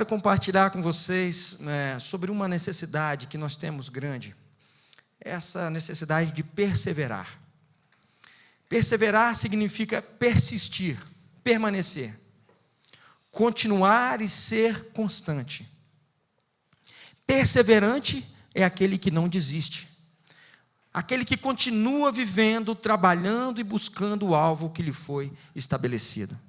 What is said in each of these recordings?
compartilhar com vocês sobre uma necessidade que nós temos grande. Essa necessidade de perseverar. Perseverar significa persistir, permanecer, continuar e ser constante. Perseverante é aquele que não desiste, aquele que continua vivendo, trabalhando e buscando o alvo que lhe foi estabelecido.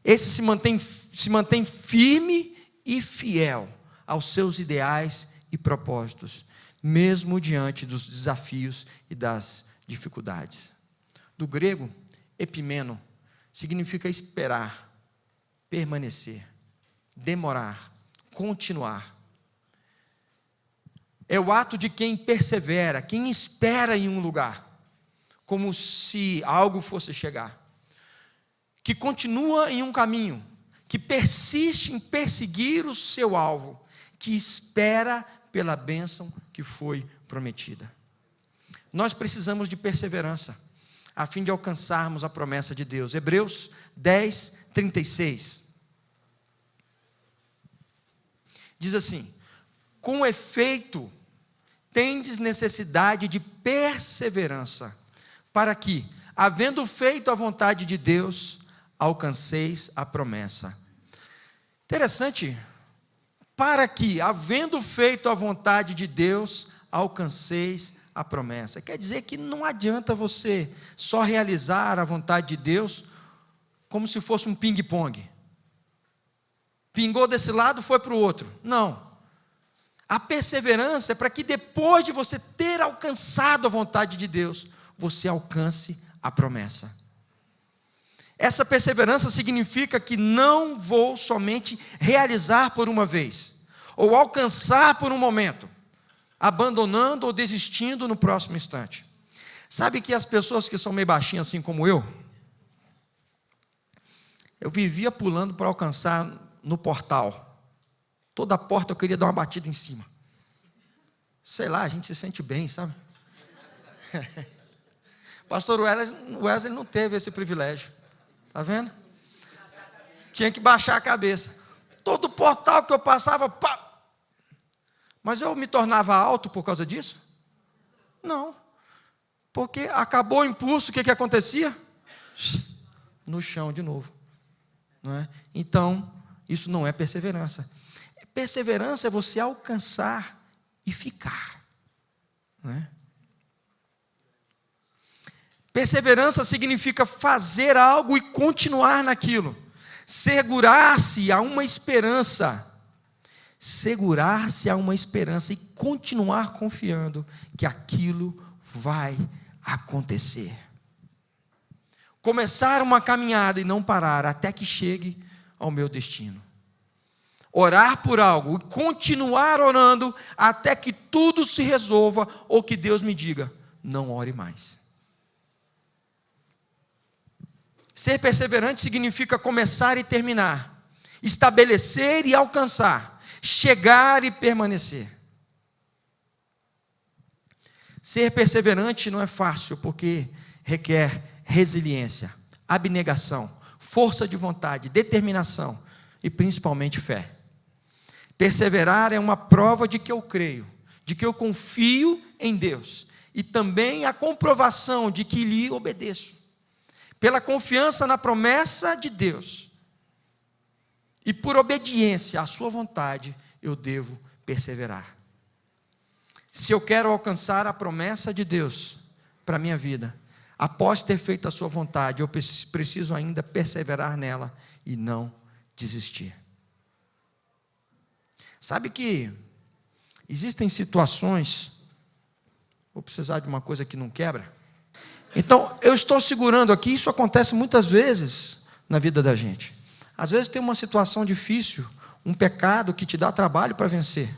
Esse se mantém firme e fiel aos seus ideais e propósitos, mesmo diante dos desafios e das dificuldades. Do grego, epimeno, significa esperar, permanecer, demorar, continuar. É o ato de quem persevera, quem espera em um lugar, como se algo fosse chegar, que continua em um caminho, que persiste em perseguir o seu alvo, que espera pela bênção que foi prometida. Nós precisamos de perseverança, a fim de alcançarmos a promessa de Deus. Hebreus 10, 36. Diz assim: com efeito, tendes necessidade de perseverança, para que, havendo feito a vontade de Deus, alcanceis a promessa. Interessante, para que, havendo feito a vontade de Deus, alcanceis a promessa. Quer dizer que não adianta você só realizar a vontade de Deus como se fosse um ping-pong. Pingou desse lado, foi para o outro. Não. A perseverança é para que depois de você ter alcançado a vontade de Deus, você alcance a promessa. Essa perseverança significa que não vou somente realizar por uma vez, ou alcançar por um momento, abandonando ou desistindo no próximo instante. Sabe que as pessoas que são meio baixinhas assim como eu vivia pulando para alcançar no portal. Toda porta eu queria dar uma batida em cima. Sei lá, a gente se sente bem, sabe? Pastor Wesley não teve esse privilégio. Está vendo? Tinha que baixar a cabeça. Todo portal que eu passava, pá! Mas eu me tornava alto por causa disso? Não. Porque acabou o impulso, o que acontecia? No chão de novo. Não é? Então, isso não é perseverança. Perseverança é você alcançar e ficar. Não é? Perseverança significa fazer algo e continuar naquilo. Segurar-se a uma esperança. Segurar-se a uma esperança e continuar confiando que aquilo vai acontecer. Começar uma caminhada e não parar até que chegue ao meu destino. Orar por algo e continuar orando até que tudo se resolva ou que Deus me diga: não ore mais. Ser perseverante significa começar e terminar, estabelecer e alcançar, chegar e permanecer. Ser perseverante não é fácil, porque requer resiliência, abnegação, força de vontade, determinação e principalmente fé. Perseverar é uma prova de que eu creio, de que eu confio em Deus, e também a comprovação de que lhe obedeço. Pela confiança na promessa de Deus e por obediência à sua vontade, eu devo perseverar. Se eu quero alcançar a promessa de Deus para a minha vida, após ter feito a sua vontade, eu preciso ainda perseverar nela e não desistir. Sabe que existem situações, vou precisar de uma coisa que não quebra. Então, eu estou segurando aqui, isso acontece muitas vezes na vida da gente. Às vezes tem uma situação difícil, um pecado que te dá trabalho para vencer,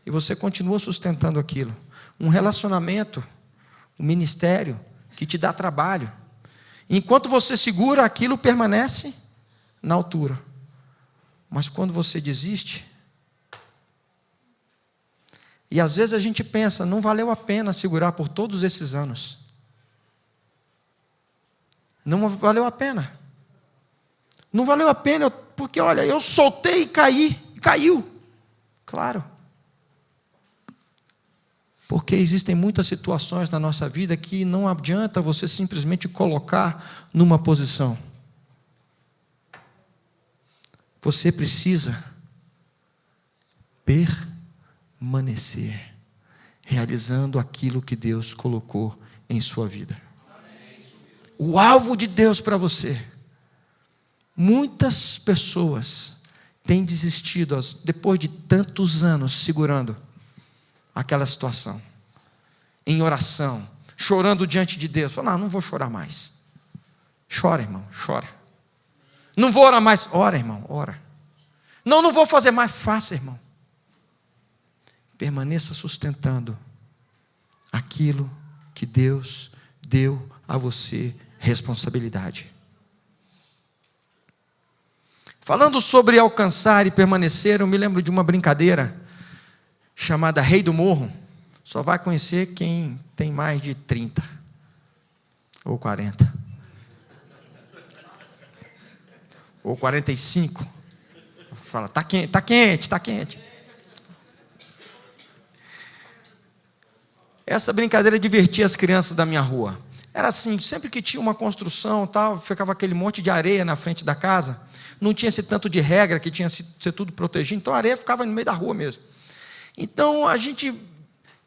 e você continua sustentando aquilo. Um relacionamento, um ministério que te dá trabalho. Enquanto você segura, aquilo permanece na altura. Mas quando você desiste, e às vezes a gente pensa, não valeu a pena segurar por todos esses anos. Não valeu a pena. Não valeu a pena eu porque olha, eu soltei e caí, e caiu. Claro. Porque existem muitas situações na nossa vida que não adianta você simplesmente colocar numa posição. Você precisa permanecer, realizando aquilo que Deus colocou em sua vida. O alvo de Deus para você. Muitas pessoas têm desistido depois de tantos anos segurando aquela situação, em oração, chorando diante de Deus. Fala, não vou chorar mais. Chora, irmão, chora. Não vou orar mais. Ora, irmão, ora. Não vou fazer mais. Faça, irmão. Permaneça sustentando aquilo que Deus deu a você responsabilidade. Falando sobre alcançar e permanecer, eu me lembro de uma brincadeira chamada Rei do Morro. Só vai conhecer quem tem mais de 30 ou 40 ou 45. Fala, tá quente, tá quente, tá quente. Essa brincadeira divertia as crianças da minha rua. Era assim, sempre que tinha uma construção, tal, ficava aquele monte de areia na frente da casa. Não tinha esse tanto de regra, que tinha que ser tudo protegido. Então a areia ficava no meio da rua mesmo. Então a gente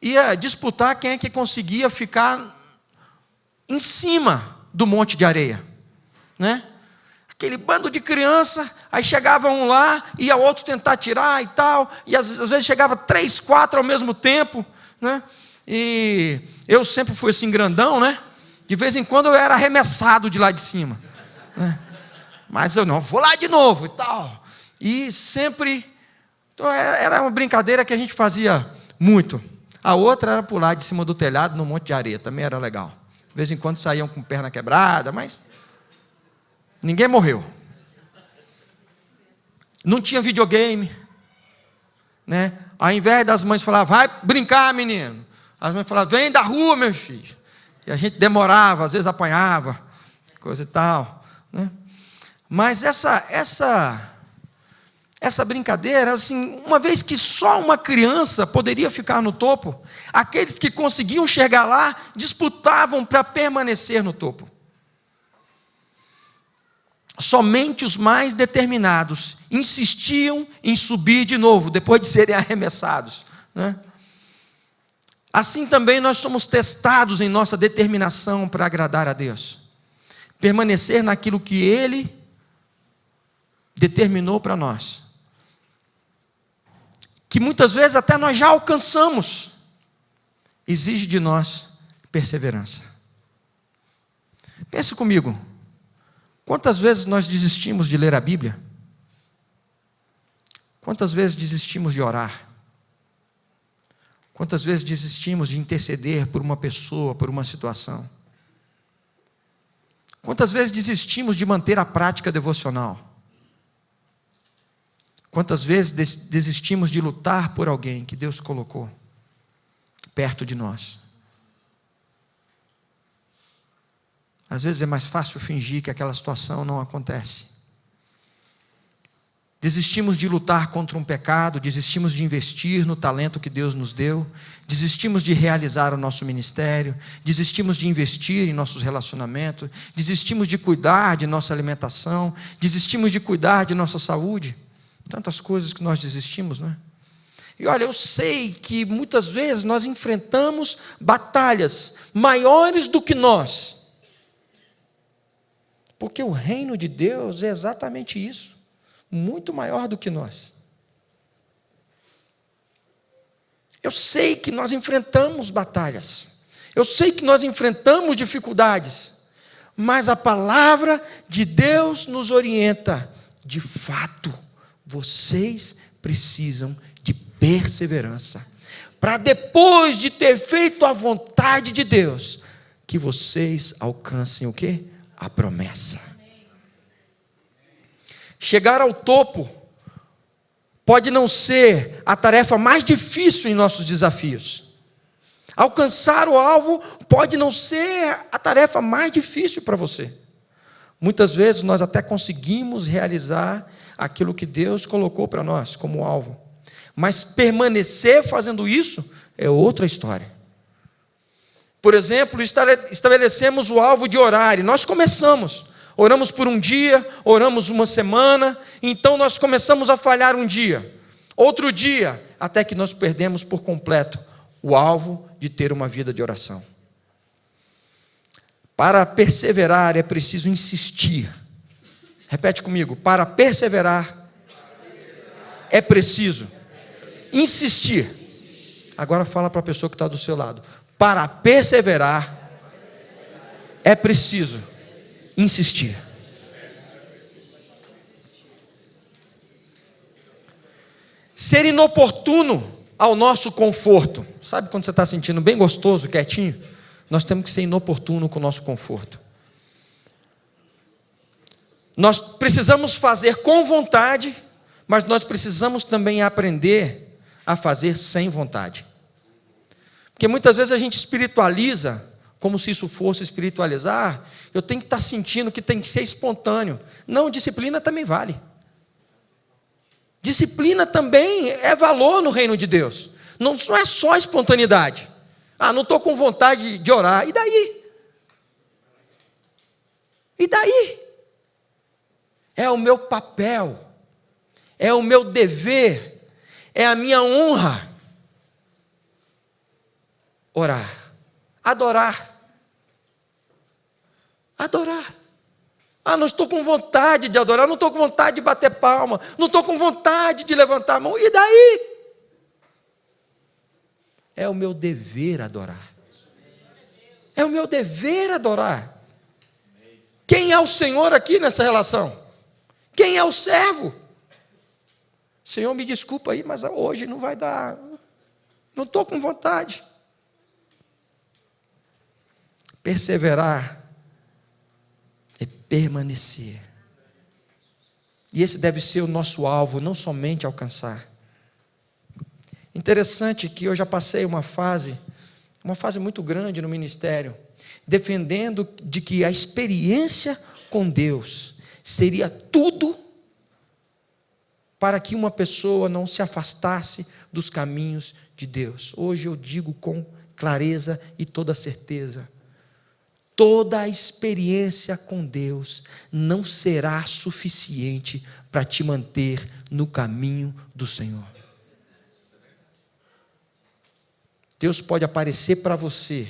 ia disputar quem é que conseguia ficar em cima do monte de areia, né? Aquele bando de criança, aí chegava um lá, ia o outro tentar tirar e tal, e às vezes chegava 3, 4 ao mesmo tempo, né? E eu sempre fui assim grandão, né? De vez em quando eu era arremessado de lá de cima, né? Mas eu não, vou lá de novo e tal. E sempre, então era uma brincadeira que a gente fazia muito. A outra era pular de cima do telhado num monte de areia, também era legal. De vez em quando saíam com perna quebrada, mas ninguém morreu. Não tinha videogame, né? Ao invés das mães falar, vai brincar, menino, as mães falavam, vem da rua, meu filho. E a gente demorava, às vezes apanhava, coisa e tal, né? Mas essa brincadeira, assim, uma vez que só uma criança poderia ficar no topo, aqueles que conseguiam chegar lá disputavam para permanecer no topo. Somente os mais determinados insistiam em subir de novo, depois de serem arremessados, né? Assim também nós somos testados em nossa determinação para agradar a Deus. Permanecer naquilo que Ele determinou para nós. Que muitas vezes até nós já alcançamos. Exige de nós perseverança. Pense comigo. Quantas vezes nós desistimos de ler a Bíblia? Quantas vezes desistimos de orar? Quantas vezes desistimos de interceder por uma pessoa, por uma situação? Quantas vezes desistimos de manter a prática devocional? Quantas vezes desistimos de lutar por alguém que Deus colocou perto de nós? Às vezes é mais fácil fingir que aquela situação não acontece. Desistimos de lutar contra um pecado, desistimos de investir no talento que Deus nos deu, desistimos de realizar o nosso ministério, desistimos de investir em nossos relacionamentos, desistimos de cuidar de nossa alimentação, desistimos de cuidar de nossa saúde. Tantas coisas que nós desistimos, não é? E olha, eu sei que muitas vezes nós enfrentamos batalhas maiores do que nós. Porque o reino de Deus é exatamente isso. Muito maior do que nós. Eu sei que nós enfrentamos batalhas. Eu sei que nós enfrentamos dificuldades. Mas a palavra de Deus nos orienta. De fato, vocês precisam de perseverança. Para depois de ter feito a vontade de Deus, que vocês alcancem o quê? A promessa. Chegar ao topo pode não ser a tarefa mais difícil em nossos desafios. Alcançar o alvo pode não ser a tarefa mais difícil para você. Muitas vezes nós até conseguimos realizar aquilo que Deus colocou para nós como alvo, mas permanecer fazendo isso é outra história. Por exemplo, estabelecemos o alvo de orar, e nós começamos, oramos por um dia, oramos uma semana, então nós começamos a falhar um dia, outro dia, até que nós perdemos por completo o alvo de ter uma vida de oração. Para perseverar é preciso insistir. Repete comigo, para perseverar é preciso insistir. Agora fala para a pessoa que está do seu lado. Para perseverar é preciso insistir. Ser inoportuno ao nosso conforto. Sabe quando você está sentindo bem gostoso, quietinho? Nós temos que ser inoportuno com o nosso conforto. Nós precisamos fazer com vontade, mas nós precisamos também aprender a fazer sem vontade. Porque muitas vezes a gente espiritualiza, como se isso fosse espiritualizar, eu tenho que estar sentindo que tem que ser espontâneo. Não, disciplina também vale. Disciplina também é valor no reino de Deus. Não é só espontaneidade. Ah, não estou com vontade de orar. E daí? E daí? É o meu papel, é o meu dever, é a minha honra. Orar, adorar. Adorar. Ah, não estou com vontade de adorar, não estou com vontade de bater palma, não estou com vontade de levantar a mão. E daí? É o meu dever adorar. É o meu dever adorar. Quem é o Senhor aqui nessa relação? Quem é o servo? Senhor, me desculpa aí, mas hoje não vai dar. Não estou com vontade. Perseverar é permanecer. E esse deve ser o nosso alvo, não somente alcançar. Interessante que eu já passei uma fase muito grande no ministério, defendendo de que a experiência com Deus seria tudo para que uma pessoa não se afastasse dos caminhos de Deus. Hoje eu digo com clareza e toda certeza, toda a experiência com Deus não será suficiente para te manter no caminho do Senhor. Deus pode aparecer para você,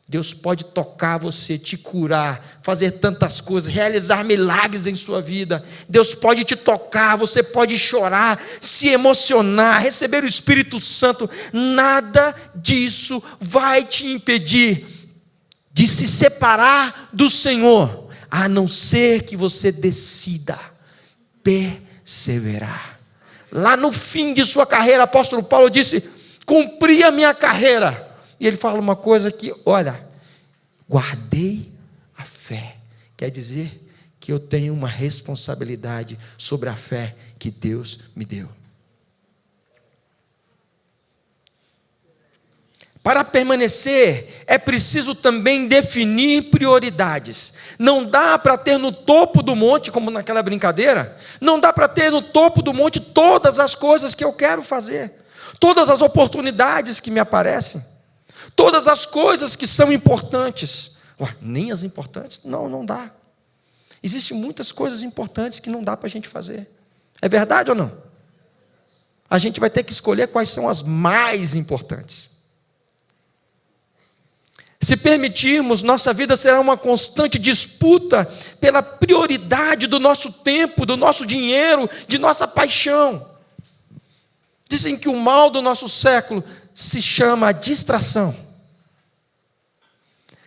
Deus pode tocar você, te curar, fazer tantas coisas, realizar milagres em sua vida. Deus pode te tocar, você pode chorar, se emocionar, receber o Espírito Santo. Nada disso vai te impedir de se separar do Senhor, a não ser que você decida perseverar. Lá no fim de sua carreira, o apóstolo Paulo disse: cumpri a minha carreira. E ele fala uma coisa que, olha, guardei a fé. Quer dizer que eu tenho uma responsabilidade sobre a fé que Deus me deu. Para permanecer, é preciso também definir prioridades. Não dá para ter no topo do monte, como naquela brincadeira, não dá para ter no topo do monte todas as coisas que eu quero fazer, todas as oportunidades que me aparecem, todas as coisas que são importantes. Nem as importantes? Não dá. Existem muitas coisas importantes que não dá para a gente fazer. É verdade ou não? A gente vai ter que escolher quais são as mais importantes. Se permitirmos, nossa vida será uma constante disputa pela prioridade do nosso tempo, do nosso dinheiro, de nossa paixão. Dizem que o mal do nosso século se chama distração.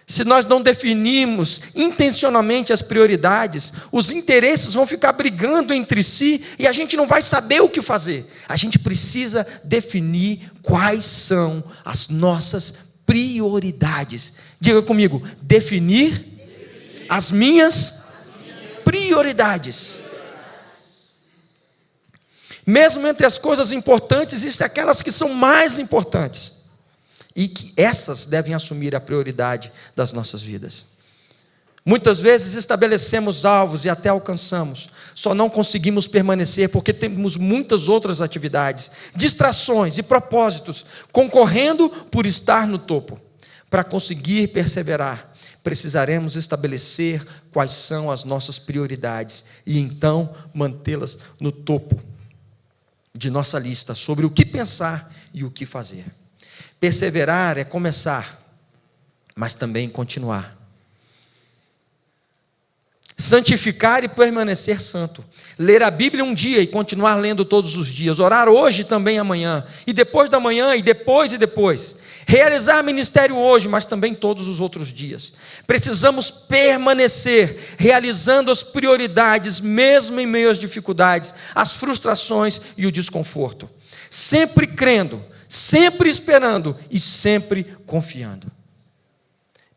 Se nós não definirmos intencionalmente as prioridades, os interesses vão ficar brigando entre si e a gente não vai saber o que fazer. A gente precisa definir quais são as nossas prioridades. Diga comigo, definir as minhas prioridades. Mesmo entre as coisas importantes, existem aquelas que são mais importantes. E que essas devem assumir a prioridade das nossas vidas. Muitas vezes estabelecemos alvos e até alcançamos, só não conseguimos permanecer porque temos muitas outras atividades, distrações e propósitos, concorrendo por estar no topo. Para conseguir perseverar, precisaremos estabelecer quais são as nossas prioridades e então mantê-las no topo de nossa lista sobre o que pensar e o que fazer. Perseverar é começar, mas também continuar. Santificar e permanecer santo. Ler a Bíblia um dia e continuar lendo todos os dias. Orar hoje e também amanhã. E depois da manhã, e depois. Realizar ministério hoje, mas também todos os outros dias. Precisamos permanecer realizando as prioridades, mesmo em meio às dificuldades, as frustrações e o desconforto. Sempre crendo, sempre esperando e sempre confiando.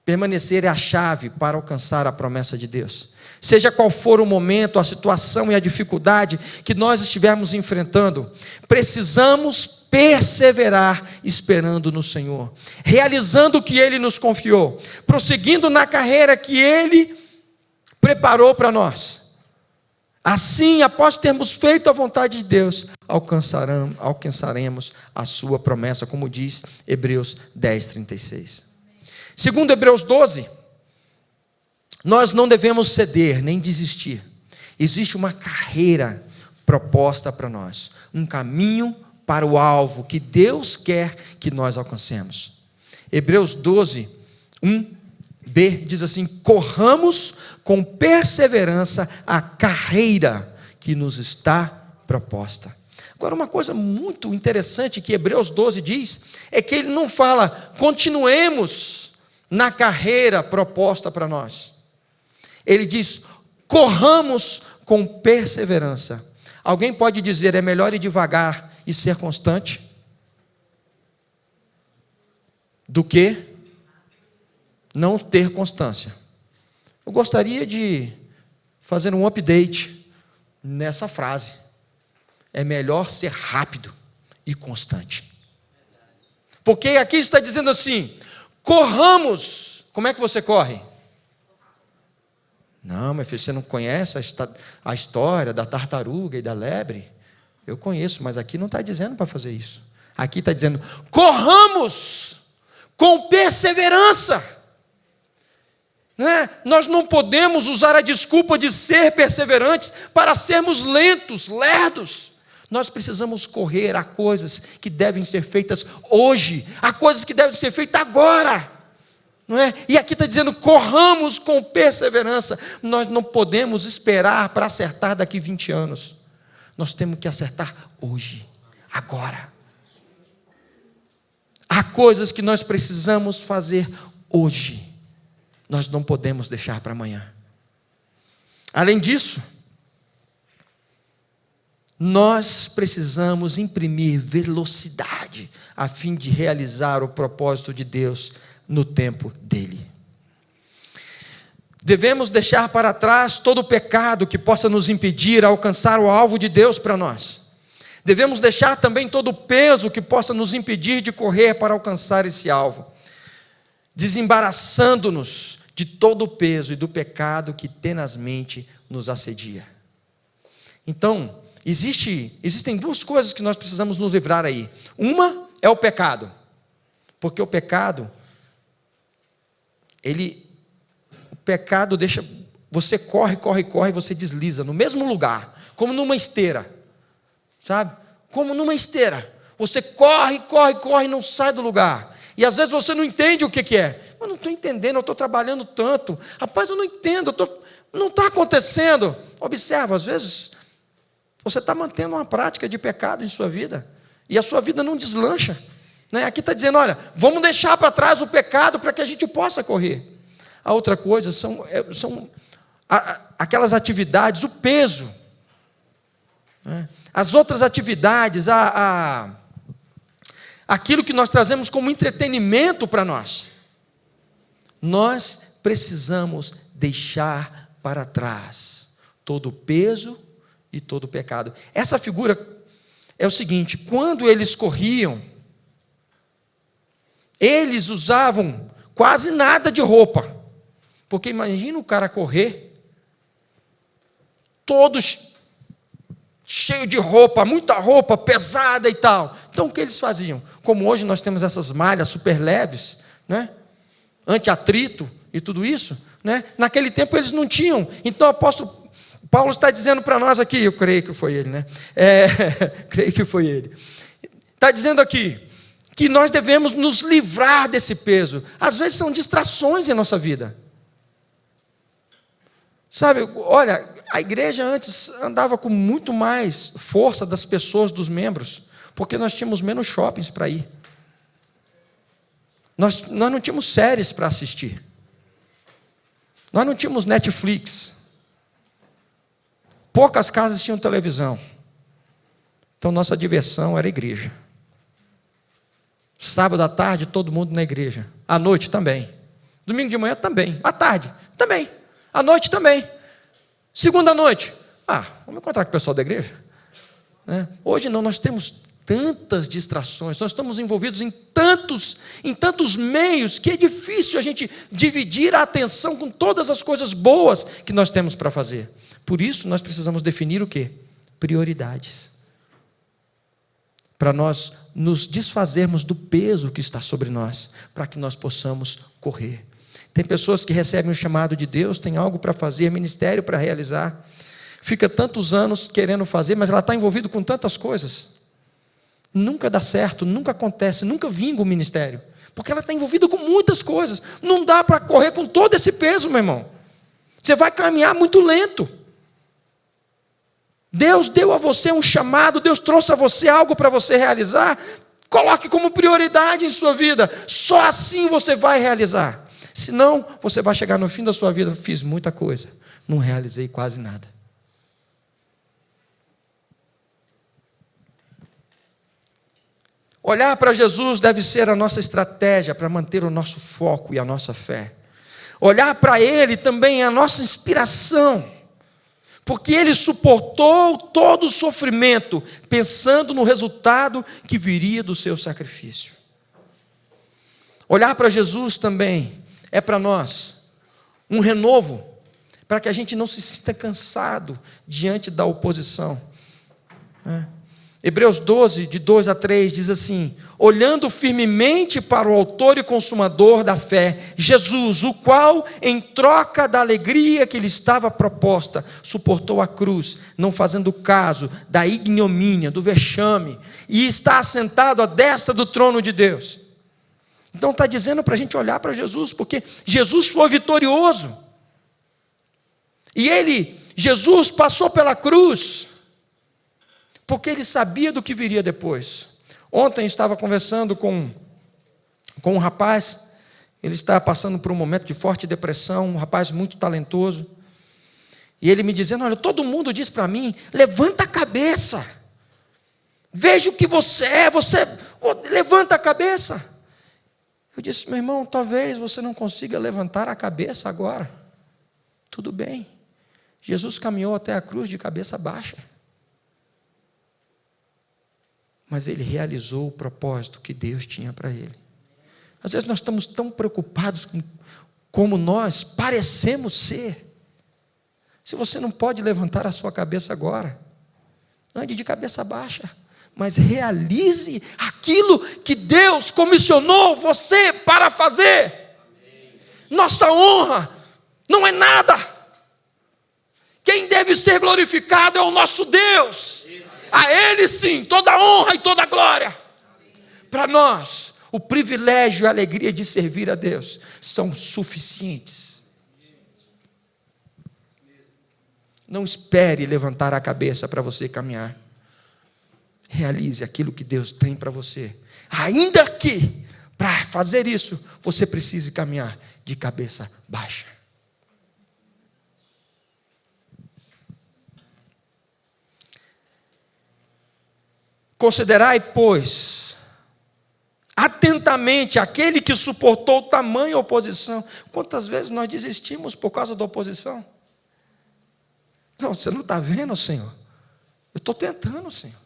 Permanecer é a chave para alcançar a promessa de Deus. Seja qual for o momento, a situação e a dificuldade que nós estivermos enfrentando, precisamos perseverar esperando no Senhor, realizando o que Ele nos confiou, prosseguindo na carreira que Ele preparou para nós. Assim, após termos feito a vontade de Deus, alcançaremos a sua promessa, como diz Hebreus 10:36. Segundo Hebreus 12, nós não devemos ceder nem desistir. Existe uma carreira proposta para nós, um caminho para o alvo que Deus quer que nós alcancemos. Hebreus 12, 1b diz assim: corramos com perseverança a carreira que nos está proposta. Agora, uma coisa muito interessante que Hebreus 12 diz, é que ele não fala, continuemos na carreira proposta para nós. Ele diz, corramos com perseverança. Alguém pode dizer, é melhor ir devagar e ser constante, do que não ter constância. Eu gostaria de fazer um update nessa frase. É melhor ser rápido e constante. Porque aqui está dizendo assim, corramos. Como é que você corre? Não, meu filho, você não conhece a história da tartaruga e da lebre? Eu conheço, mas aqui não está dizendo para fazer isso. Aqui está dizendo, corramos com perseverança. Nós não podemos usar a desculpa de ser perseverantes para sermos lentos, lerdos. Nós precisamos correr a coisas que devem ser feitas hoje, a coisas que devem ser feitas agora. Não é? E aqui está dizendo, corramos com perseverança. Nós não podemos esperar para acertar daqui 20 anos. Nós temos que acertar hoje, agora. Há coisas que nós precisamos fazer hoje. Nós não podemos deixar para amanhã. Além disso, nós precisamos imprimir velocidade a fim de realizar o propósito de Deus no tempo dele. Devemos deixar para trás todo o pecado que possa nos impedir a alcançar o alvo de Deus para nós. Devemos deixar também todo o peso que possa nos impedir de correr para alcançar esse alvo, desembaraçando-nos de todo o peso e do pecado que tenazmente nos assedia. Então, existem duas coisas que nós precisamos nos livrar aí. Uma é o pecado, porque o pecado deixa, você corre, você desliza no mesmo lugar, como numa esteira, sabe? Como numa esteira, você corre, não sai do lugar, e às vezes você não entende o que é, eu não estou entendendo, eu estou trabalhando tanto, rapaz, eu não entendo, não está acontecendo. Observa, às vezes, você está mantendo uma prática de pecado em sua vida, e a sua vida não deslancha. Aqui está dizendo, olha, vamos deixar para trás o pecado para que a gente possa correr. A outra coisa são aquelas atividades, o peso, as outras atividades, aquilo que nós trazemos como entretenimento para nós. Nós precisamos deixar para trás todo o peso e todo o pecado. Essa figura é o seguinte, quando eles corriam, eles usavam quase nada de roupa, Porque imagina o cara correr, todos cheio de roupa, muita roupa pesada e tal. Então o que eles faziam? Como hoje nós temos essas malhas super leves, né? Anti-atrito e tudo isso, né? Naquele tempo eles não tinham. Então o apóstolo Paulo está dizendo para nós aqui, eu creio que foi ele, né? Creio que foi ele. Está dizendo aqui que nós devemos nos livrar desse peso. Às vezes são distrações em nossa vida. Sabe, olha, a igreja antes andava com muito mais força das pessoas, dos membros, porque nós tínhamos menos shoppings para ir. Nós não tínhamos séries para assistir. Nós não tínhamos Netflix. Poucas casas tinham televisão. Então nossa diversão era a igreja. Sábado à tarde, todo mundo na igreja. À noite também. Domingo de manhã também. À tarde também. À noite também. Segunda noite. Vamos encontrar com o pessoal da igreja. Hoje não, nós temos tantas distrações, nós estamos envolvidos em tantos meios, que é difícil a gente dividir a atenção com todas as coisas boas que nós temos para fazer. Por isso, nós precisamos definir o quê? Prioridades. Para nós nos desfazermos do peso que está sobre nós, para que nós possamos correr. Tem pessoas que recebem o chamado de Deus, tem algo para fazer, ministério para realizar, fica tantos anos querendo fazer, mas ela está envolvida com tantas coisas. Nunca dá certo, nunca acontece, nunca vinga o ministério, porque ela está envolvida com muitas coisas. Não dá para correr com todo esse peso, meu irmão. Você vai caminhar muito lento. Deus deu a você um chamado, Deus trouxe a você algo para você realizar. Coloque como prioridade em sua vida. Só assim você vai realizar. Senão, você vai chegar no fim da sua vida, fiz muita coisa, não realizei quase nada. Olhar para Jesus deve ser a nossa estratégia para manter o nosso foco e a nossa fé. Olhar para Ele também é a nossa inspiração, porque Ele suportou todo o sofrimento, pensando no resultado que viria do seu sacrifício. Olhar para Jesus também é para nós um renovo, para que a gente não se sinta cansado diante da oposição. Hebreus 12, de 2 a 3, diz assim: olhando firmemente para o autor e consumador da fé, Jesus, o qual, em troca da alegria que lhe estava proposta, suportou a cruz, não fazendo caso da ignomínia, do vexame, e está assentado à destra do trono de Deus. Então está dizendo para a gente olhar para Jesus, porque Jesus foi vitorioso. E Jesus passou pela cruz, porque Ele sabia do que viria depois. Ontem eu estava conversando com um rapaz, ele está passando por um momento de forte depressão, um rapaz muito talentoso, e ele me dizendo: olha, todo mundo diz para mim, levanta a cabeça, veja o que você é, levanta a cabeça. Eu disse: meu irmão, talvez você não consiga levantar a cabeça agora. Tudo bem. Jesus caminhou até a cruz de cabeça baixa. Mas Ele realizou o propósito que Deus tinha para Ele. Às vezes nós estamos tão preocupados com como nós parecemos ser. Se você não pode levantar a sua cabeça agora, ande de cabeça baixa, mas realize aquilo que Deus comissionou você para fazer. Nossa honra não é nada. Quem deve ser glorificado é o nosso Deus. A Ele sim, toda a honra e toda a glória. Para nós, o privilégio e a alegria de servir a Deus são suficientes. Não espere levantar a cabeça para você caminhar. Realize aquilo que Deus tem para você. Ainda que, para fazer isso, você precise caminhar de cabeça baixa. Considerai, pois, atentamente aquele que suportou tamanha oposição. Quantas vezes nós desistimos por causa da oposição? Não, você não está vendo, Senhor? Eu estou tentando, Senhor.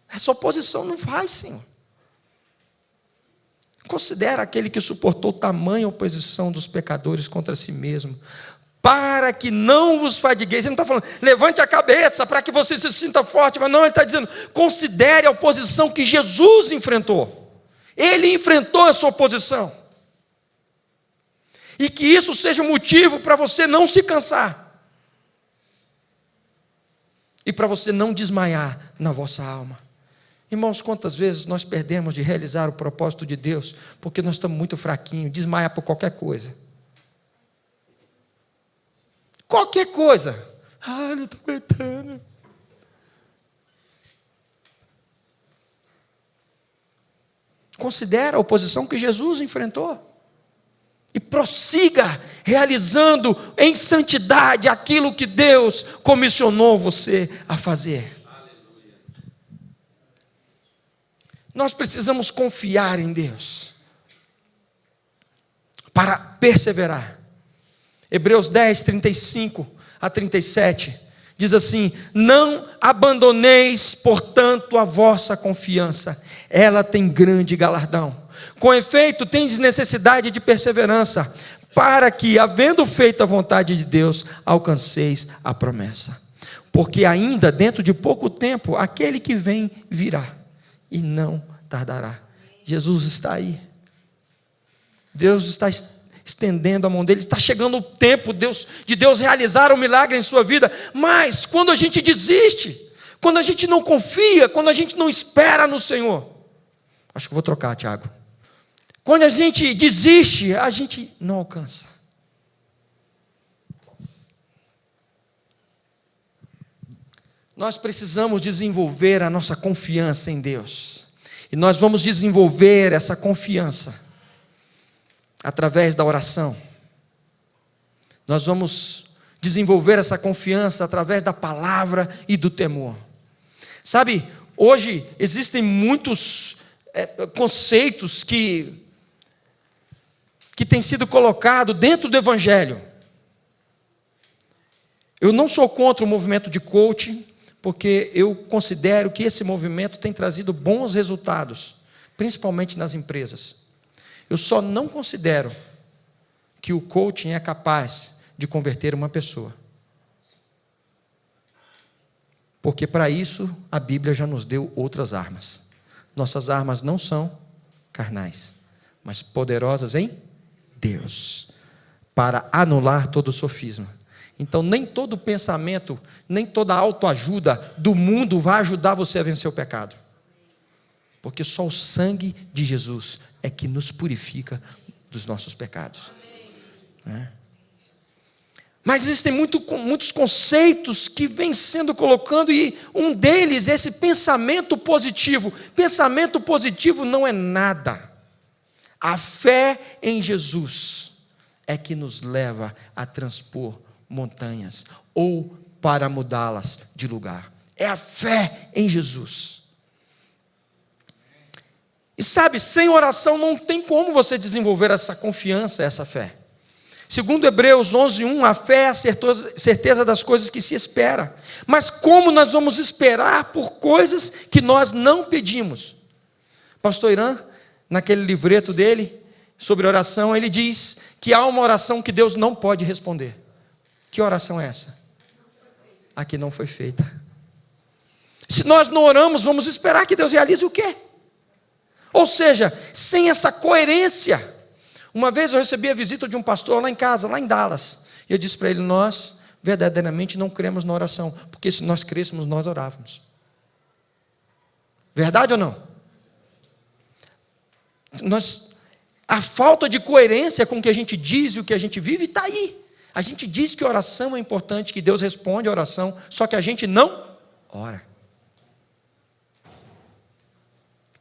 Essa oposição não vai, Senhor. Considera aquele que suportou tamanha oposição dos pecadores contra si mesmo, para que não vos fadigueis. Ele não está falando, levante a cabeça para que você se sinta forte, mas não, ele está dizendo, considere a oposição que Jesus enfrentou. Ele enfrentou essa oposição. E que isso seja um motivo para você não se cansar. E para você não desmaiar na vossa alma. Irmãos, quantas vezes nós perdemos de realizar o propósito de Deus, porque nós estamos muito fraquinhos, desmaia por qualquer coisa. Qualquer coisa. Ah, não estou aguentando. Considera a oposição que Jesus enfrentou. E prossiga realizando em santidade aquilo que Deus comissionou você a fazer. Nós precisamos confiar em Deus para perseverar. Hebreus 10, 35 a 37 diz assim: não abandoneis, portanto, a vossa confiança, ela tem grande galardão. Com efeito, tendes necessidade de perseverança, para que, havendo feito a vontade de Deus, alcanceis a promessa. Porque ainda dentro de pouco tempo, aquele que vem virá, e não tardará. Jesus está aí. Deus está estendendo a mão dele. Está chegando o tempo de Deus realizar um milagre em sua vida. Mas quando a gente desiste, quando a gente não confia, quando a gente não espera no Senhor, acho que vou trocar, Tiago. Quando a gente desiste, a gente não alcança. Nós precisamos desenvolver a nossa confiança em Deus. E nós vamos desenvolver essa confiança através da oração. Nós vamos desenvolver essa confiança através da palavra e do temor. Sabe, hoje existem muitos conceitos que têm sido colocados dentro do Evangelho. Eu não sou contra o movimento de coaching, porque eu considero que esse movimento tem trazido bons resultados, principalmente nas empresas. Eu só não considero que o coaching é capaz de converter uma pessoa. Porque para isso a Bíblia já nos deu outras armas. Nossas armas não são carnais, mas poderosas em Deus, para anular todo sofisma. Então, nem todo pensamento, nem toda autoajuda do mundo vai ajudar você a vencer o pecado. Porque só o sangue de Jesus é que nos purifica dos nossos pecados. Mas existem muitos conceitos que vêm sendo colocando, e um deles é esse pensamento positivo. Pensamento positivo não é nada. A fé em Jesus é que nos leva a transpor montanhas, ou para mudá-las de lugar. É a fé em Jesus. E sabe, sem oração não tem como você desenvolver essa confiança, essa fé. Segundo Hebreus 11:1, a fé é a certeza das coisas que se espera. Mas como nós vamos esperar por coisas que nós não pedimos? Pastor Irã, naquele livreto dele, sobre oração, ele diz que há uma oração que Deus não pode responder. Que oração é essa? A que não foi feita. Se nós não oramos, vamos esperar que Deus realize o quê? Ou seja, sem essa coerência. Uma vez eu recebi a visita de um pastor lá em casa, lá em Dallas. E eu disse para ele: nós verdadeiramente não cremos na oração, porque se nós crêssemos, nós orávamos. Verdade ou não? A falta de coerência com o que a gente diz e o que a gente vive está aí. A gente diz que oração é importante, que Deus responde a oração, só que a gente não ora.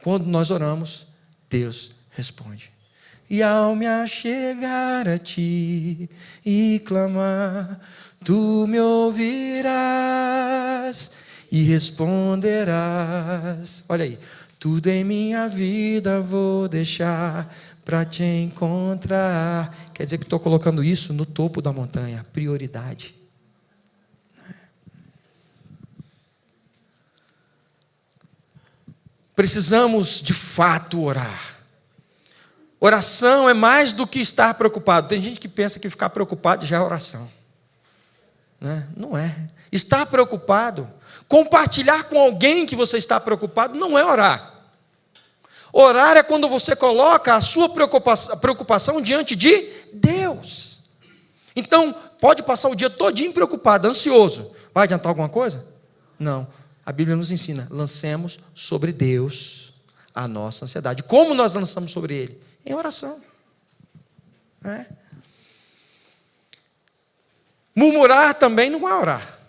Quando nós oramos, Deus responde. E ao me achegar a ti e clamar, tu me ouvirás e responderás. Olha aí, tudo em minha vida vou deixar para te encontrar. Quer dizer que estou colocando isso no topo da montanha, prioridade. Precisamos de fato orar. Oração é mais do que estar preocupado. Tem gente que pensa que ficar preocupado já é oração, né? Não é. Estar preocupado, compartilhar com alguém que você está preocupado, não é orar. Orar é quando você coloca a sua preocupação diante de Deus. Então, pode passar o dia todinho preocupado, ansioso. Vai adiantar alguma coisa? Não. A Bíblia nos ensina, lancemos sobre Deus a nossa ansiedade. Como nós lançamos sobre Ele? Em oração. Murmurar também não é orar.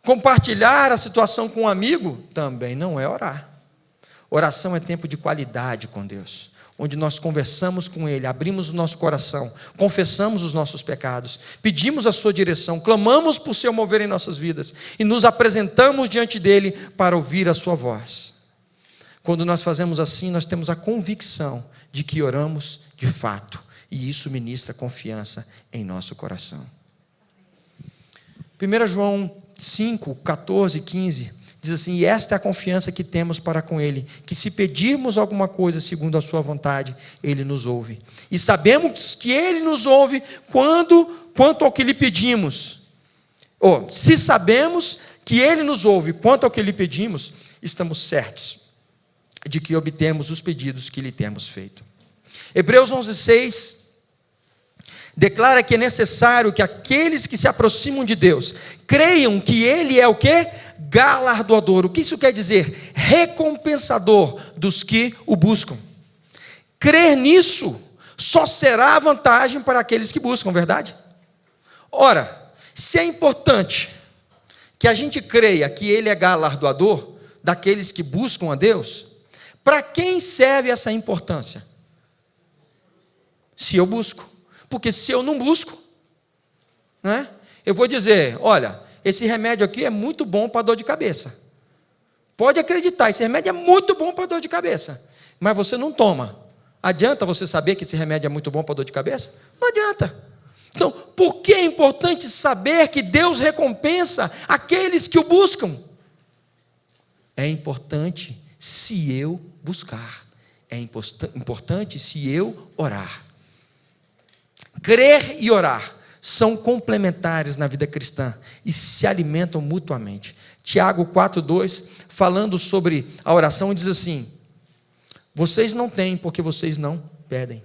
Compartilhar a situação com um amigo também não é orar. Oração é tempo de qualidade com Deus, onde nós conversamos com Ele, abrimos o nosso coração, confessamos os nossos pecados, pedimos a sua direção, clamamos por seu mover em nossas vidas e nos apresentamos diante dEle para ouvir a sua voz. Quando nós fazemos assim, nós temos a convicção de que oramos de fato, e isso ministra confiança em nosso coração. 1 João 5, 14 e 15, diz assim: e esta é a confiança que temos para com Ele, que se pedirmos alguma coisa segundo a sua vontade, Ele nos ouve. E sabemos que Ele nos ouve quanto ao que lhe pedimos. Se sabemos que Ele nos ouve quanto ao que lhe pedimos, estamos certos de que obtemos os pedidos que lhe temos feito. Hebreus 11:6 declara que é necessário que aqueles que se aproximam de Deus creiam que Ele é o quê? Galardoador. O que isso quer dizer? Recompensador dos que o buscam. Crer nisso só será vantagem para aqueles que buscam, verdade? Ora, se é importante que a gente creia que Ele é galardoador daqueles que buscam a Deus, para quem serve essa importância? Se eu busco. Porque se eu não busco, né, eu vou dizer, olha, esse remédio aqui é muito bom para dor de cabeça. Pode acreditar, esse remédio é muito bom para dor de cabeça. Mas você não toma. Adianta você saber que esse remédio é muito bom para dor de cabeça? Não adianta. Então, por que é importante saber que Deus recompensa aqueles que o buscam? É importante se eu buscar. É importante se eu orar. Crer e orar são complementares na vida cristã e se alimentam mutuamente. Tiago 4:2, falando sobre a oração, diz assim: vocês não têm porque vocês não pedem.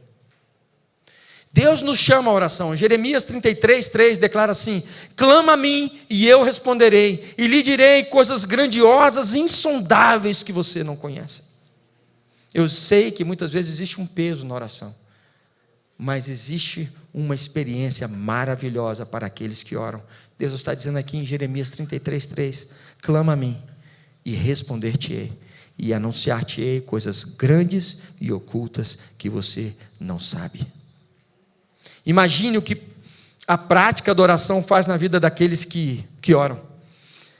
Deus nos chama à oração. Jeremias 33:3 declara assim: clama a mim e eu responderei, e lhe direi coisas grandiosas e insondáveis que você não conhece. Eu sei que muitas vezes existe um peso na oração, mas existe uma experiência maravilhosa para aqueles que oram. Deus está dizendo aqui em Jeremias 33:3, clama a mim e responder-te-ei, e anunciar-te-ei coisas grandes e ocultas que você não sabe. Imagine o que a prática da oração faz na vida daqueles que oram.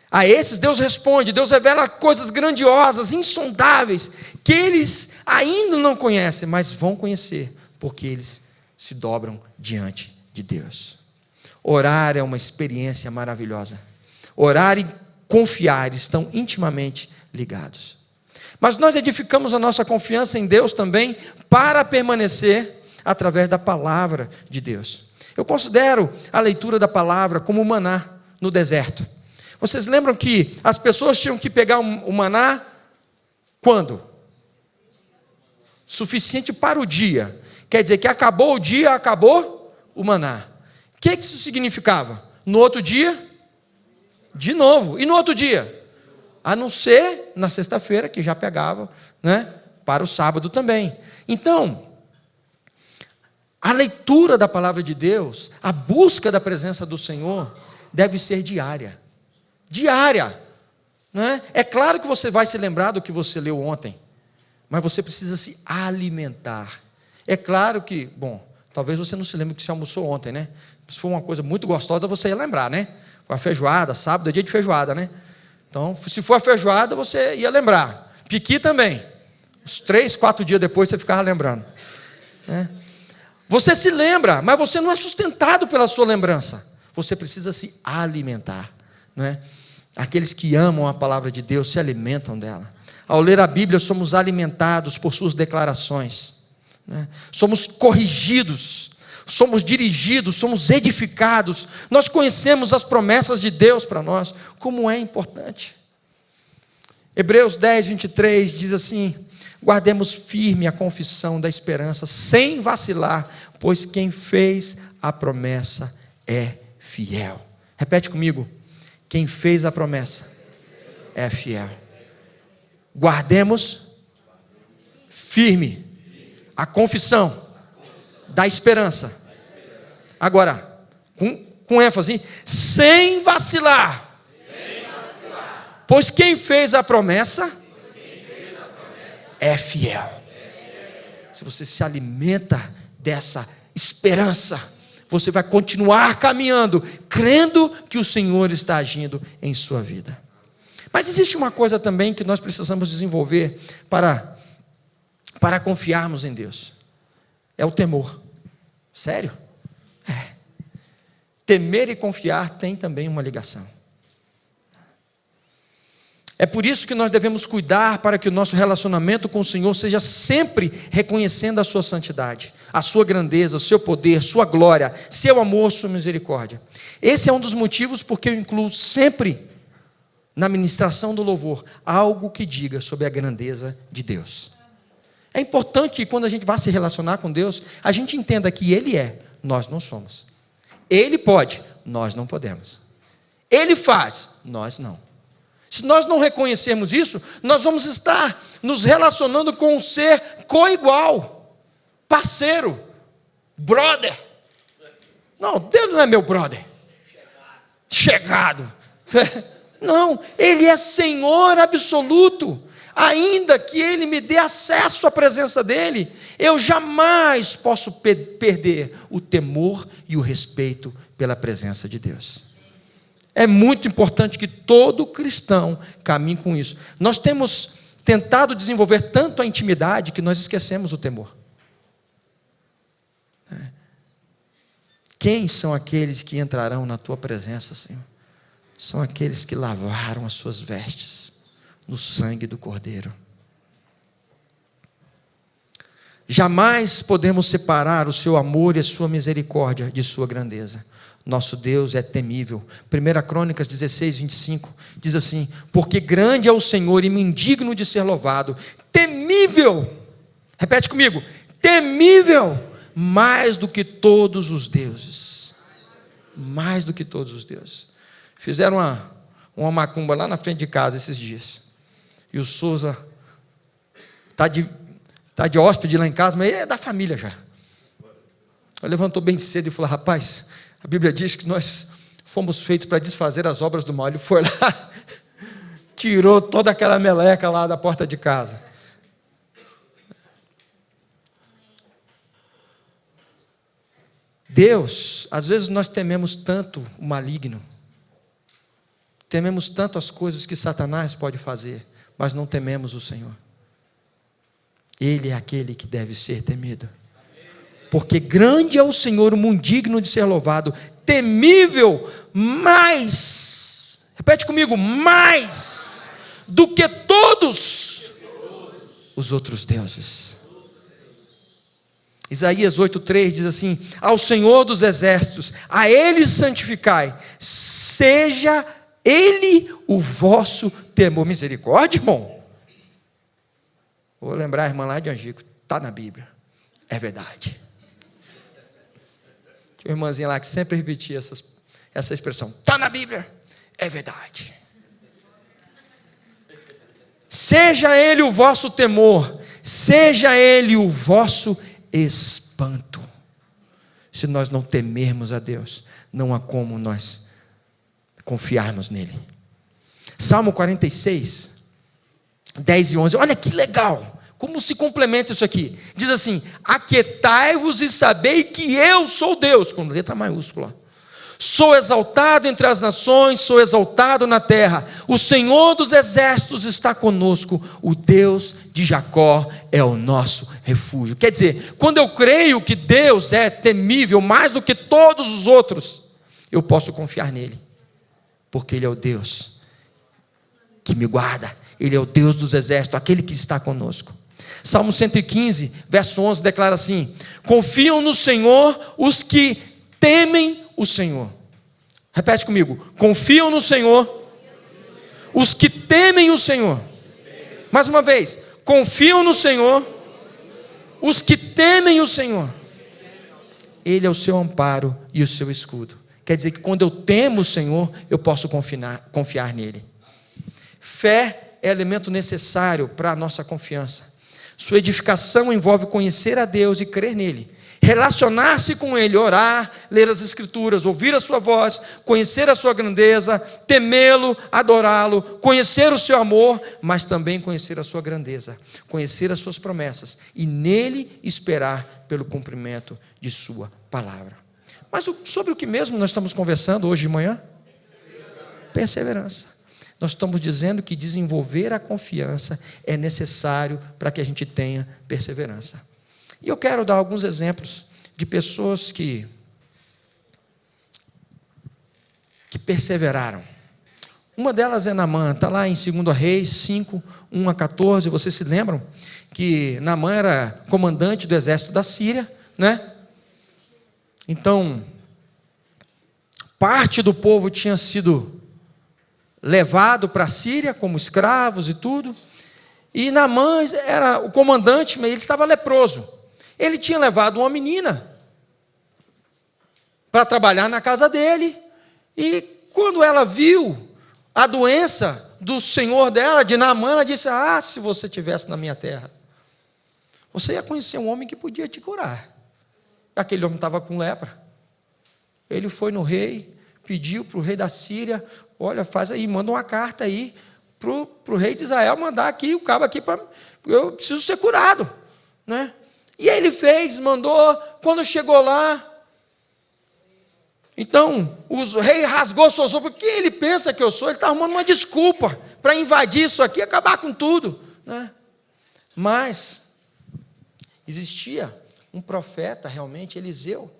A esses Deus responde, Deus revela coisas grandiosas, insondáveis, que eles ainda não conhecem, mas vão conhecer, porque eles se dobram diante de Deus. Orar é uma experiência maravilhosa. Orar e confiar estão intimamente ligados. Mas nós edificamos a nossa confiança em Deus também para permanecer através da palavra de Deus. Eu considero a leitura da palavra como o maná no deserto. Vocês lembram que as pessoas tinham que pegar o maná quando? Suficiente para o dia. Quer dizer que acabou o dia, acabou o maná. O que isso significava? No outro dia, de novo. E no outro dia? A não ser na sexta-feira, que já pegava, né, para o sábado também. Então, a leitura da palavra de Deus, a busca da presença do Senhor, deve ser diária. Diária. Né? É claro que você vai se lembrar do que você leu ontem, mas você precisa se alimentar. É claro que, talvez você não se lembre do que você almoçou ontem, né? Se for uma coisa muito gostosa, você ia lembrar, né? Foi a feijoada, sábado é dia de feijoada, né? Então, se for a feijoada, você ia lembrar. Piqui também. Uns 3, 4 dias depois, você ficava lembrando. Né? Você se lembra, mas você não é sustentado pela sua lembrança. Você precisa se alimentar. Não é? Aqueles que amam a palavra de Deus se alimentam dela. Ao ler a Bíblia, somos alimentados por suas declarações. né? Somos corrigidos, somos dirigidos, somos edificados, nós conhecemos as promessas de Deus para nós, como é importante. Hebreus 10, 23 diz assim: guardemos firme a confissão da esperança, sem vacilar, pois quem fez a promessa é fiel. Repete comigo: quem fez a promessa é fiel. Guardemos firme a confissão da esperança. Agora, com ênfase, sem vacilar. Pois quem fez a promessa é fiel. Se você se alimenta dessa esperança, você vai continuar caminhando, crendo que o Senhor está agindo em sua vida. Mas existe uma coisa também que nós precisamos desenvolver para confiarmos em Deus. É o temor. Sério? Temer e confiar tem também uma ligação. É por isso que nós devemos cuidar para que o nosso relacionamento com o Senhor seja sempre reconhecendo a sua santidade, a sua grandeza, o seu poder, sua glória, seu amor, sua misericórdia. Esse é um dos motivos porque eu incluo sempre na ministração do louvor algo que diga sobre a grandeza de Deus. É importante que quando a gente vai se relacionar com Deus, a gente entenda que Ele é, nós não somos. Ele pode, nós não podemos. Ele faz, nós não. Se nós não reconhecermos isso, nós vamos estar nos relacionando com um ser coigual, parceiro, brother. Não, Deus não é meu brother. Chegado. Não, Ele é Senhor absoluto. Ainda que Ele me dê acesso à presença dEle, eu jamais posso perder o temor e o respeito pela presença de Deus. É muito importante que todo cristão caminhe com isso. Nós temos tentado desenvolver tanto a intimidade que nós esquecemos o temor. Quem são aqueles que entrarão na tua presença, Senhor? São aqueles que lavaram as suas vestes no sangue do Cordeiro. Jamais podemos separar o seu amor e a sua misericórdia de sua grandeza. Nosso Deus é temível. 1 Crônicas 16, 25 diz assim: porque grande é o Senhor e indigno de ser louvado, temível, repete comigo, temível, mais do que todos os deuses. Mais do que todos os deuses. Fizeram uma macumba lá na frente de casa esses dias. E o Souza está de hóspede lá em casa, mas ele é da família já. Ele levantou bem cedo e falou: rapaz, a Bíblia diz que nós fomos feitos para desfazer as obras do mal. Ele foi lá, tirou toda aquela meleca lá da porta de casa. Deus, às vezes nós tememos tanto o maligno, tememos tanto as coisas que Satanás pode fazer, mas não tememos o Senhor. Ele é aquele que deve ser temido. Porque grande é o Senhor, muito digno de ser louvado, temível, mais, repete comigo, mais do que todos os outros deuses. Isaías 8,3 diz assim: ao Senhor dos exércitos, a Ele santificai, seja Ele o vosso temor. Misericórdia, irmão. Vou lembrar a irmã lá de Angico, está na Bíblia, é verdade. Tinha uma irmãzinha lá que sempre repetia essa expressão: está na Bíblia, é verdade. Seja Ele o vosso temor, seja Ele o vosso espanto. Se nós não temermos a Deus, não há como nós confiarmos nele. Salmo 46, 10 e 11, olha que legal, como se complementa isso aqui. Diz assim: aquietai-vos e sabei que eu sou Deus, com letra maiúscula. Sou exaltado entre as nações, sou exaltado na terra. O Senhor dos exércitos está conosco, o Deus de Jacó é o nosso refúgio. Quer dizer, quando eu creio que Deus é temível mais do que todos os outros, eu posso confiar nele, porque Ele é o Deus que me guarda, Ele é o Deus dos exércitos, aquele que está conosco. Salmo 115, verso 11, declara assim: confiam no Senhor os que temem o Senhor. Repete comigo: confiam no Senhor os que temem o Senhor. Mais uma vez: confiam no Senhor os que temem o Senhor. Ele é o seu amparo e o seu escudo. Quer dizer que quando eu temo o Senhor, eu posso confiar nele. Fé é elemento necessário para a nossa confiança. Sua edificação envolve conhecer a Deus e crer nele, relacionar-se com ele, orar, ler as Escrituras, ouvir a sua voz, conhecer a sua grandeza, temê-lo, adorá-lo, conhecer o seu amor, mas também conhecer a sua grandeza, conhecer as suas promessas e nele esperar pelo cumprimento de sua palavra. Mas sobre o que mesmo nós estamos conversando hoje de manhã? Perseverança. Nós estamos dizendo que desenvolver a confiança é necessário para que a gente tenha perseverança. E eu quero dar alguns exemplos de pessoas que perseveraram. Uma delas é Naamã, está lá em 2 Reis 5, 1 a 14, vocês se lembram? Que Naamã era comandante do exército da Síria, né? Então, parte do povo tinha sido levado para a Síria como escravos e tudo, e Naamã era o comandante, mas ele estava leproso. Ele tinha levado uma menina para trabalhar na casa dele, e quando ela viu a doença do senhor dela, de Naamã, ela disse: se você estivesse na minha terra, você ia conhecer um homem que podia te curar. Aquele homem estava com lepra. Ele foi no rei, pediu para o rei da Síria: olha, faz aí, manda uma carta aí para o rei de Israel mandar aqui, o cabo aqui, eu preciso ser curado, né? E aí ele fez, mandou. Quando chegou lá, então o rei rasgou suas roupas. Quem ele pensa que eu sou? Ele está arrumando uma desculpa para invadir isso aqui e acabar com tudo, né? Mas existia um profeta realmente, Eliseu.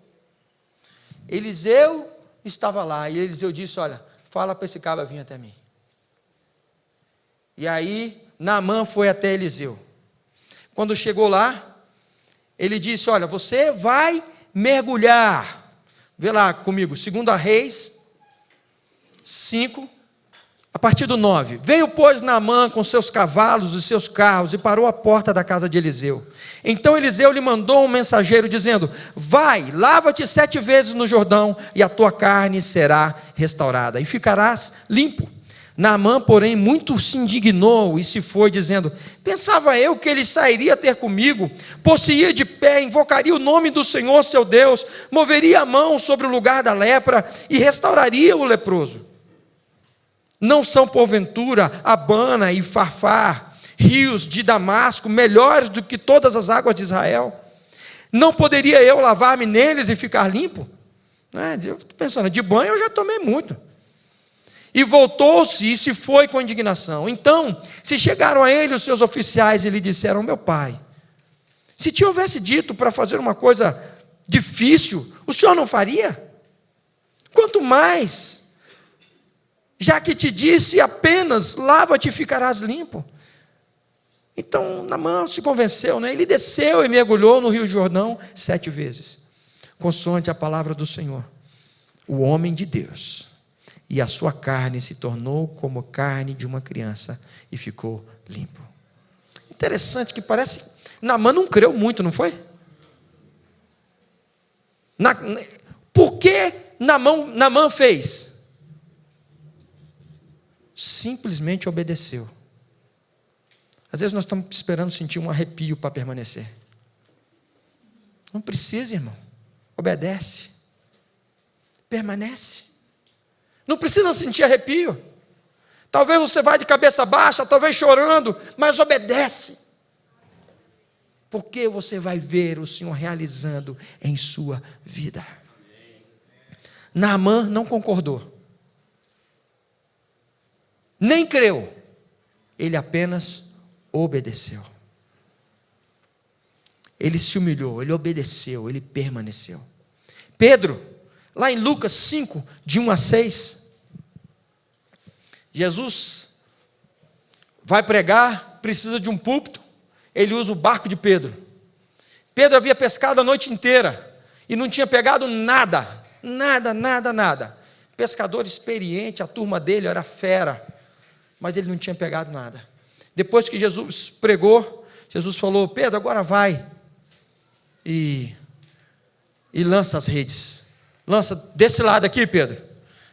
Eliseu estava lá, e Eliseu disse: olha, fala para esse cabra vir até mim. E aí Naamã foi até Eliseu. Quando chegou lá, ele disse: olha, você vai mergulhar. Vê lá comigo, 2 Reis 5, a partir do 9. Veio, pois, Naamã com seus cavalos e seus carros e parou à porta da casa de Eliseu. Então Eliseu lhe mandou um mensageiro dizendo: vai, lava-te 7 vezes no Jordão e a tua carne será restaurada e ficarás limpo. Naamã, porém, muito se indignou e se foi, dizendo: pensava eu que ele sairia ter comigo, pôr-se-ia de pé, invocaria o nome do Senhor seu Deus, moveria a mão sobre o lugar da lepra e restauraria o leproso. Não são, porventura, Abana e Farfar, rios de Damasco, melhores do que todas as águas de Israel? Não poderia eu lavar-me neles e ficar limpo? Eu estou pensando, de banho eu já tomei muito. E voltou-se e se foi com indignação. Então, se chegaram a ele os seus oficiais e lhe disseram: meu pai, se te houvesse dito para fazer uma coisa difícil, o senhor não faria? Quanto mais, já que te disse apenas: lava-te e ficarás limpo. Então Naamã se convenceu, né? Ele desceu e mergulhou no rio Jordão 7 vezes, consoante a palavra do Senhor, o homem de Deus. E a sua carne se tornou como carne de uma criança e ficou limpo. Interessante que parece, Naamã não creu muito, não foi? Por que Naamã fez? Simplesmente obedeceu. Às vezes nós estamos esperando sentir um arrepio para permanecer. Não precisa, irmão. Obedece. Permanece. Não precisa sentir arrepio. Talvez você vá de cabeça baixa, talvez chorando, mas obedece. Porque você vai ver o Senhor realizando em sua vida. Naamã não concordou. Nem creu. Ele apenas obedeceu. Ele se humilhou, ele obedeceu, ele permaneceu. Pedro, lá em Lucas 5, de 1 a 6, Jesus vai pregar, precisa de um púlpito, ele usa o barco de Pedro. Pedro havia pescado a noite inteira e não tinha pegado nada, nada. Pescador experiente, a turma dele era fera, mas ele não tinha pegado nada. Depois que Jesus pregou, Jesus falou: Pedro, agora vai e lança as redes. Lança desse lado aqui, Pedro.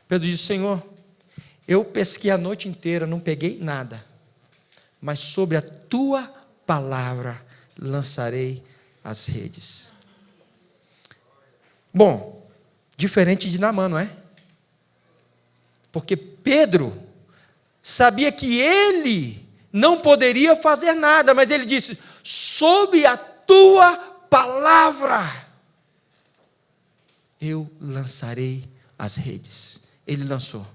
Pedro disse: Senhor, eu pesquei a noite inteira, não peguei nada, mas sobre a tua palavra lançarei as redes. Bom, diferente de Naamã, não é? Porque Pedro sabia que ele não poderia fazer nada, mas ele disse: sobre a tua palavra eu lançarei as redes. Ele lançou,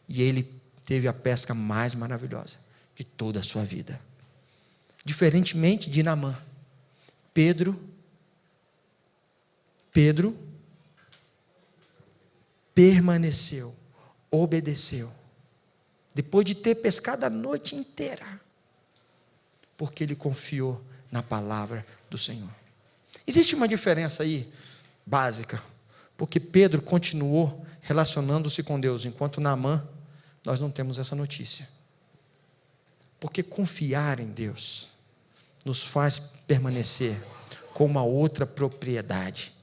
e ele teve a pesca mais maravilhosa de toda a sua vida. Diferentemente de Naamã, Pedro permaneceu, obedeceu, depois de ter pescado a noite inteira, porque ele confiou na palavra do Senhor. Existe uma diferença aí, básica, porque Pedro continuou relacionando-se com Deus, enquanto Naamã, nós não temos essa notícia. Porque confiar em Deus nos faz permanecer com uma outra propriedade,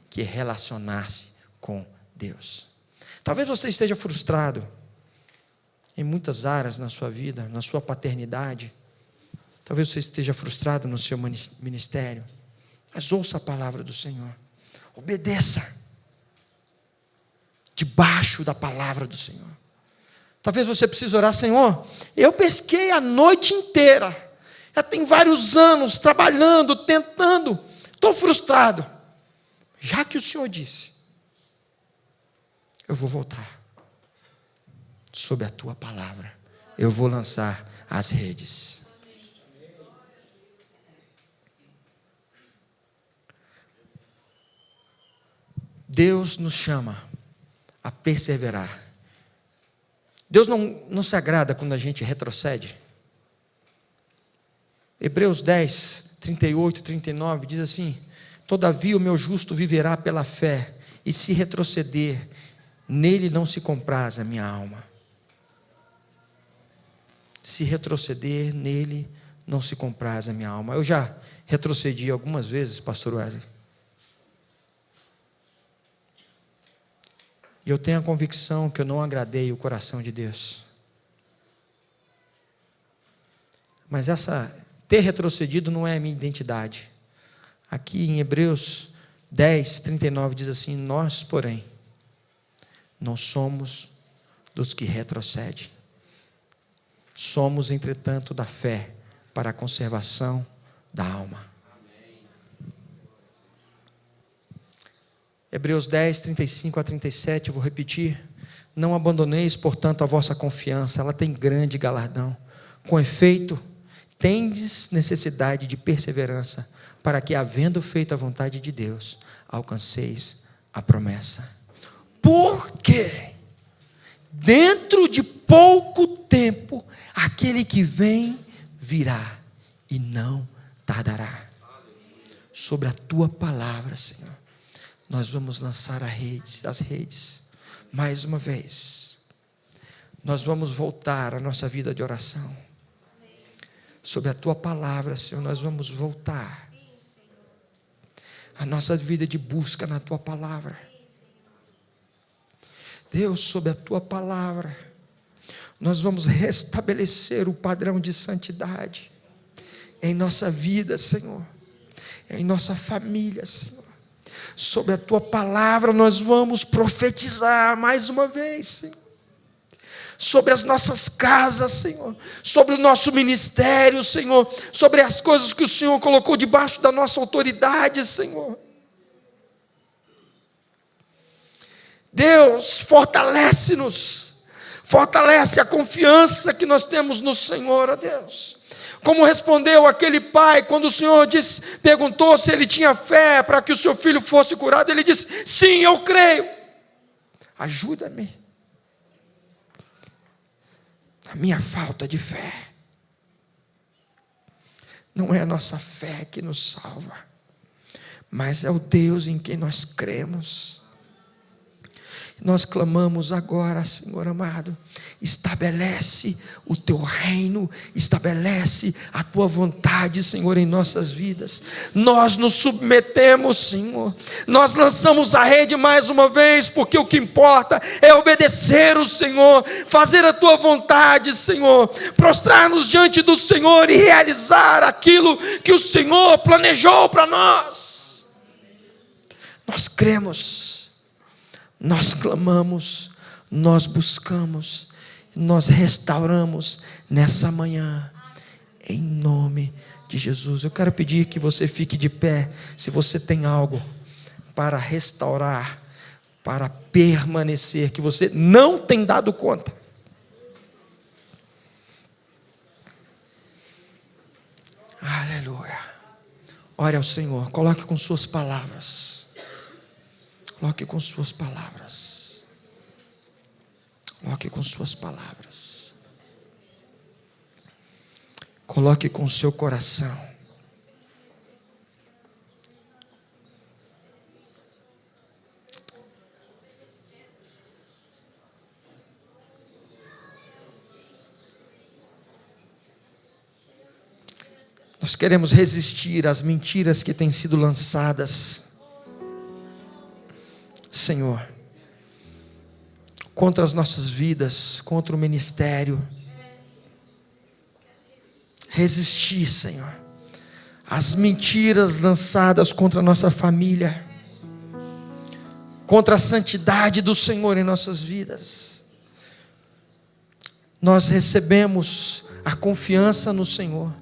que é relacionar-se com Deus. Talvez você esteja frustrado em muitas áreas na sua vida, na sua paternidade. Talvez você esteja frustrado no seu ministério. Mas ouça a palavra do Senhor. Obedeça. Debaixo da palavra do Senhor. Talvez você precise orar: Senhor, eu pesquei a noite inteira. Já tem vários anos trabalhando, tentando. Estou frustrado. Já que o Senhor disse, eu vou voltar. Sob a tua palavra, eu vou lançar as redes. Deus nos chama a perseverar. Deus não se agrada quando a gente retrocede. Hebreus 10, 38, 39 diz assim: todavia o meu justo viverá pela fé, e se retroceder, nele não se compraz a minha alma. Se retroceder, nele não se compraz a minha alma. Eu já retrocedi algumas vezes, pastor Wesley. E eu tenho a convicção que eu não agradei o coração de Deus. Mas ter retrocedido não é a minha identidade. Aqui em Hebreus 10, 39 diz assim: nós, porém, não somos dos que retrocedem. Somos, entretanto, da fé para a conservação da alma. Hebreus 10, 35 a 37, eu vou repetir: não abandoneis, portanto, a vossa confiança, ela tem grande galardão. Com efeito, tendes necessidade de perseverança, para que, havendo feito a vontade de Deus, alcanceis a promessa. Porque dentro de pouco tempo, aquele que vem virá e não tardará. Sobre a tua palavra, Senhor, nós vamos lançar as redes, mais uma vez. Nós vamos voltar à nossa vida de oração. Sobre a tua palavra, Senhor, nós vamos voltar a nossa vida de busca na tua palavra. Deus, sobre a tua palavra, nós vamos restabelecer o padrão de santidade em nossa vida, Senhor, em nossa família, Senhor. Sobre a tua palavra nós vamos profetizar mais uma vez, Senhor. Sobre as nossas casas, Senhor, sobre o nosso ministério, Senhor, sobre as coisas que o Senhor colocou debaixo da nossa autoridade, Senhor. Deus, fortalece-nos, fortalece a confiança que nós temos no Senhor, ó Deus. Como respondeu aquele pai, quando o Senhor perguntou se ele tinha fé para que o seu filho fosse curado, ele disse: sim, eu creio, ajuda-me na minha falta de fé. Não é a nossa fé que nos salva, mas é o Deus em quem nós cremos. Nós clamamos agora, Senhor amado, estabelece o teu reino, estabelece a tua vontade, Senhor, em nossas vidas. Nós nos submetemos, Senhor, nós lançamos a rede mais uma vez, porque o que importa é obedecer o Senhor, fazer a tua vontade, Senhor, prostrar-nos diante do Senhor e realizar aquilo que o Senhor planejou para nós. Nós cremos, nós clamamos, nós buscamos, nós restauramos nessa manhã, em nome de Jesus. Eu quero pedir que você fique de pé, se você tem algo para restaurar, para permanecer, que você não tem dado conta. Aleluia. Ore ao Senhor, coloque com suas palavras. Coloque com suas palavras. Coloque com suas palavras. Coloque com o seu coração. Nós queremos resistir às mentiras que têm sido lançadas, Senhor, contra as nossas vidas, contra o ministério. Resistir, Senhor, às mentiras lançadas contra a nossa família, contra a santidade do Senhor em nossas vidas. Nós recebemos a confiança no Senhor.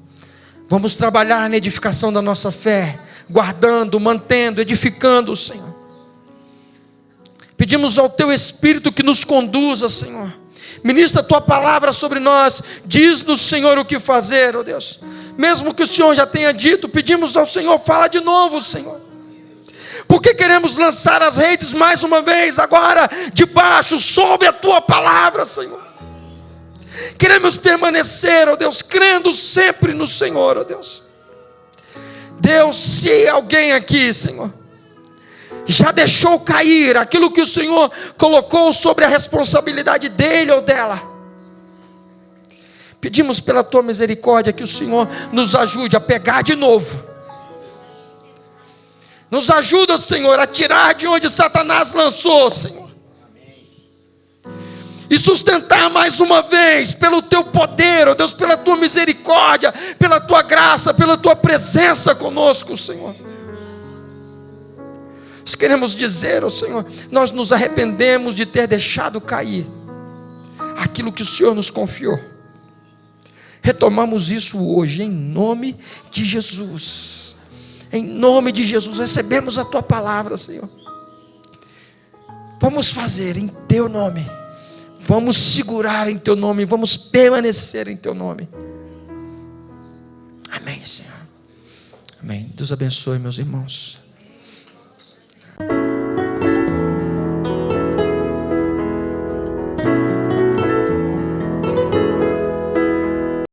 Vamos trabalhar na edificação da nossa fé, guardando, mantendo, edificando o Senhor. Pedimos ao Teu Espírito que nos conduza, Senhor. Ministra a Tua palavra sobre nós. Diz-nos, Senhor, o que fazer, ó Deus. Mesmo que o Senhor já tenha dito, pedimos ao Senhor, fala de novo, Senhor. Porque queremos lançar as redes mais uma vez, agora, debaixo, sobre a Tua palavra, Senhor. Queremos permanecer, ó Deus, crendo sempre no Senhor, ó Deus. Deus, se alguém aqui, Senhor, já deixou cair aquilo que o Senhor colocou sobre a responsabilidade dele ou dela, pedimos pela Tua misericórdia que o Senhor nos ajude a pegar de novo. Nos ajuda, Senhor, a tirar de onde Satanás lançou, Senhor, e sustentar mais uma vez pelo Teu poder, ó Deus, pela Tua misericórdia, pela Tua graça, pela Tua presença conosco, Senhor. Nós queremos dizer ao Senhor, nós nos arrependemos de ter deixado cair aquilo que o Senhor nos confiou. Retomamos isso hoje, em nome de Jesus. Em nome de Jesus, recebemos a Tua palavra, Senhor. Vamos fazer em Teu nome. Vamos segurar em Teu nome. Vamos permanecer em Teu nome. Amém, Senhor. Amém. Deus abençoe, meus irmãos.